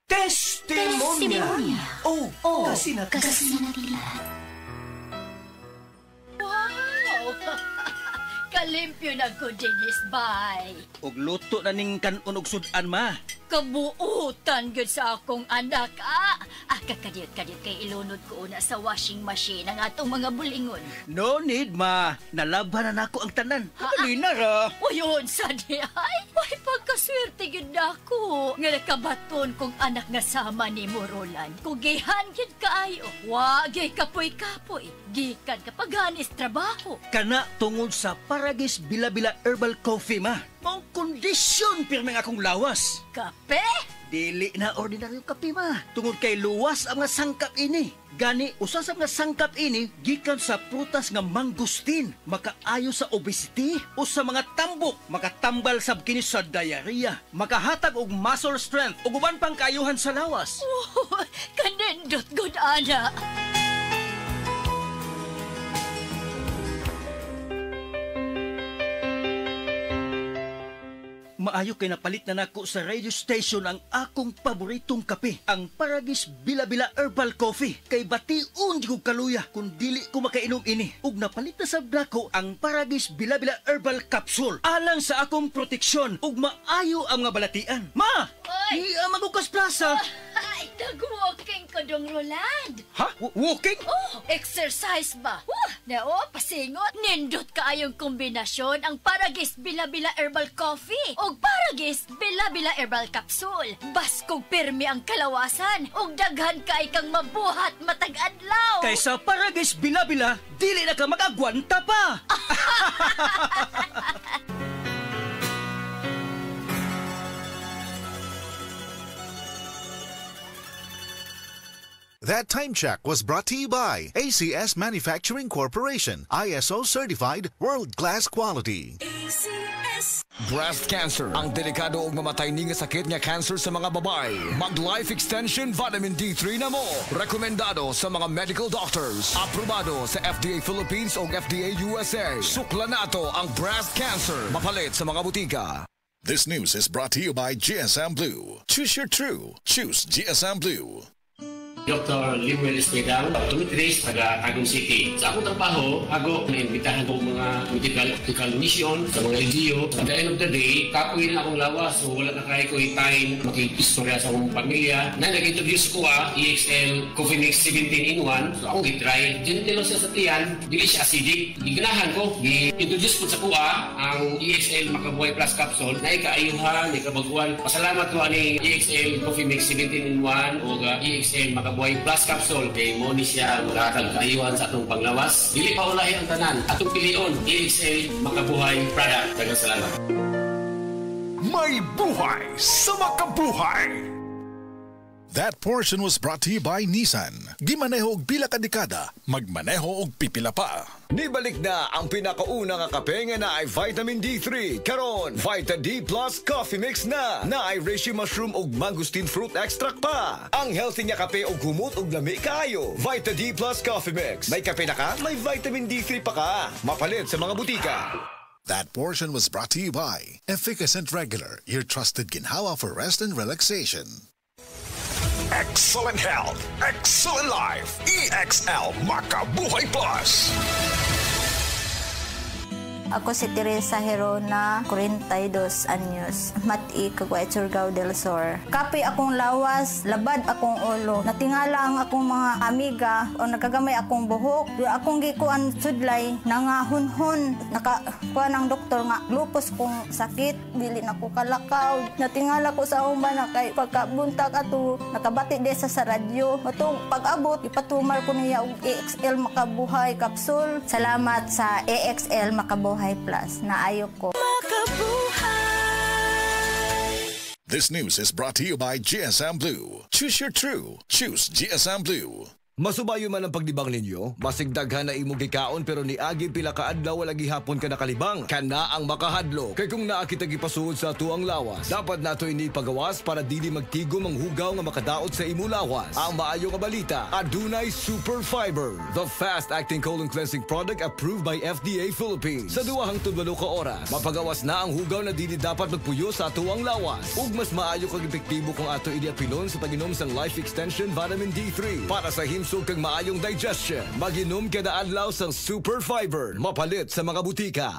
Testimonya. Oh, kasi na. Wow! Kalimpyo na ko, Dennis, bay. Og luto na ning kanon og sudan ma. Kabuutan gud sa akong anak, kakadiyot-kadiyot kay ilunod ko una sa washing machine ang atong mga bulingon. No need ma. Nalaban na nako ang tanan. Kalina ra. Uyon sa di ay. Way pagkaswerte gud nako. Nga nakabaton kong anak nga sama ni Morolan. Kugihan gid kaayo. Wa gyud kapoy-kapoy. Gikan kapaganis trabaho. Kana tungod sa Paragis Bila-Bila Herbal Coffee ma. Mao kondisyon pirmi nga akong lawas. Kape? Dili na ordinaryong kape ma. Tungod kay luwas ang nga sangkap ini. Gani usa sa mga sangkap ini gikan sa prutas nga mangustin, makaayo sa obesity o sa mga tambok, makatambal sab kini sa diarrhea, makahatag og muscle strength ug uban pang kaayuhan sa lawas. Oh, kanindot gud ana. Maayo kay napalit na nako sa radio station ang akong paboritong kape, ang Paragis Bila-Bila Herbal Coffee. Kay bation di ko kaluya kung dili ko makainom ini. Ug napalit na sa dako ang Paragis Bila-Bila Herbal Capsule. Alang sa akong proteksyon ug maayo ang mga balatian. Ma! Oy! Magukas plaza! Ay, nag-walking ko dong, Roland. Ha? Walking? Oh, exercise ba? Nao, pasingot. Nindot kaayong kombinasyon ang Paragis Bila-Bila Herbal Coffee o Paragis Bila-Bila Herbal Capsule. Baskog pirmi ang kalawasan o daghan kay kang mabuhat matag adlaw. Kaysa Paragis Bila-Bila, dili na ka mag-agwanta pa! That time check was brought to you by ACS Manufacturing Corporation, ISO certified world-class quality. ACS. Breast cancer, ang delikado ug mamatay ni nga sakit nga cancer sa mga babae. Mag-life extension vitamin D3 na mo. Rekomendado sa mga medical doctors. Aprobado sa FDA Philippines ug FDA USA. Sukla nato ang breast cancer. Mapalit sa mga butika. This news is brought to you by GSM Blue. Choose your true. Choose GSM Blue. Dr. Limuel Espedal, optometrist, taga Tagum City. Sa akong trabaho, ako naimbitahan ko mga medical mission sa mga LGU. At the end of the day, kapoy na akong lawas. So wala na kaya ko time makikistorya sa akong pamilya. Na nag-introduce ko EXL Coffee Mix 17 in 1. So akong gitry. Gentilo siya sa tiyan, dili siya acidic. Giganahan ko, gi-introduce ko sa kuha ang EXL Makabuhay Plus Capsule na ikaayuhan, ikabaguan. Pasalamat ko ani EXL Coffee Mix 17 in 1 o EXL Makabuhay Plus Capsule kay mo ni siya magkakag kaayuhan sa atong panglawas. Dili pa ulahi ang tanan. Atong pilion, EXL Makabuhay product. Daghang salamat. May buhay sa makabuhay. That portion was brought to you by Nissan. Gimaneho og pila ka dekada, magmaneho og pipila pa. Nibalik na ang pinakauna nga kape nga na ay vitamin D3. Karon, Vita D Plus Coffee Mix na ay reishi mushroom ug mangosteen fruit extract pa. Ang healthy nga kape og humot ug lami kaayo. Vita D Plus Coffee Mix. May kape na ka, may vitamin D3 pa ka. Mapalit sa mga butika. That portion was brought to you by Efficacent Regular, your trusted ginhawa for rest and relaxation. Excellent health, excellent life. EXL Makabuhay Plus. Ako si Teresa Herona, 42 anyos. Mati, Caguay, Surigao del Sur. Kape akong lawas, labad akong ulo. Natingala ang akong mga amiga o nakagamay akong buhok. Akong gikuan sudlay, nangahunhon. Nakakuha ng doktor nga, lupus kong sakit. Dili na ko kalakaw. Natingala ko sa umban na kay pagkabuntag ato, nakabati desa sa radyo. Matong pag-abot, ipatumar ko niya og EXL Makabuhay Capsule. Salamat sa EXL Makabuhay Plus na ayok ko. This news is brought to you by GSM Blue. Choose your true. Choose GSM Blue. Masubayo man ang pagdibang ninyo, masigdaghan na imong gikaon pero niagi pila ka adlaw wala gihapon ka nakalibang. Kana ang makahadlo. Kay kung naa kita gipasuod sa tuang lawas, dapat nato ini pagawas para dili magtigom ang hugaw nga makadaot sa imo lawas. Ang maayo nga balita, adunay Super Fiber, the fast-acting colon cleansing product approved by FDA Philippines. Sa duwahang tudlo ka oras, mapagawas na ang hugaw na dili dapat magpuyo sa tuang lawas. Ug mas maayo kag epektibo kung ato ini apilon sa pag-inom sa Life Extension Vitamin D3 para sa himsog kag maayong digestion. Mag-inom kada adlaw sang Super Fiber, mapalit sa mga butika.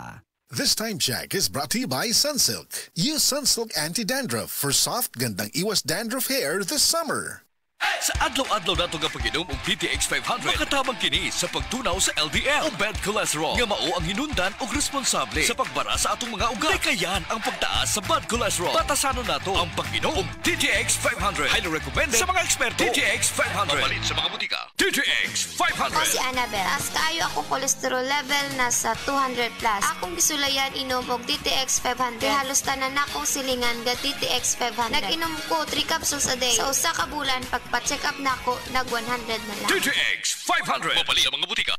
This time check is brought to you by Sunsilk. Use Sunsilk Anti-Dandruff for soft, gandang iwas dandruff hair this summer. Sa adlaw-adlaw nato nga pag-inom og DTX 500, makatabang kini sa pagtunaw sa LDL o bad cholesterol nga mao ang hinundan og responsable sa pagbara sa atong mga ugat. Kayan ang pagtaas sa bad cholesterol. Batasanon nato ang pag-inom og DTX 500. Highly recommended sa mga eksperto. DTX 500. Mapalit sa mga butika. DTX 500. Ako si Annabel. As kaayo ako cholesterol level nasa 200 plus. Akong gisulayan inom og DTX 500. Kay halos tanan akong silingan ga DTX 500. Nag-inom ko 3 capsules a day. Sa usa ka bulan pagpa-check up nako nag 100 na lang. DTX 500. Mapalit sa mga butika.